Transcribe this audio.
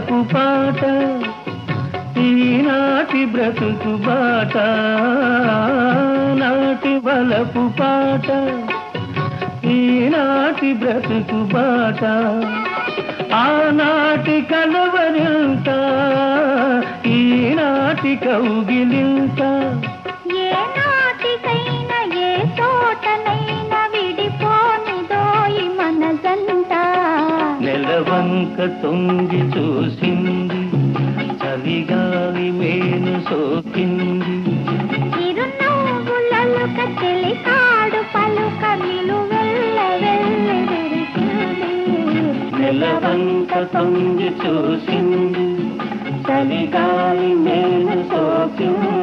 వలపు పాట ఈనాటి బ్రతుకు బాట నాటి వలపు పాట ఈనాటి బ్రతుకు బాట ఆనాటి కలవరింత ఈనాటి కౌగిలింత ఏ నాటికైనా ఏ చోటనైనా విడిపోనిదోయి మనసంట నెలవంక తొంగి చూసింది చలిగాలి మేను సోకింది చిరునవ్వులలుక చెలికాడు పలుక నిలువెల్ల వెళ్ళి నెలవంక తొంగి చూసింది చలిగాలి మేను సోకింది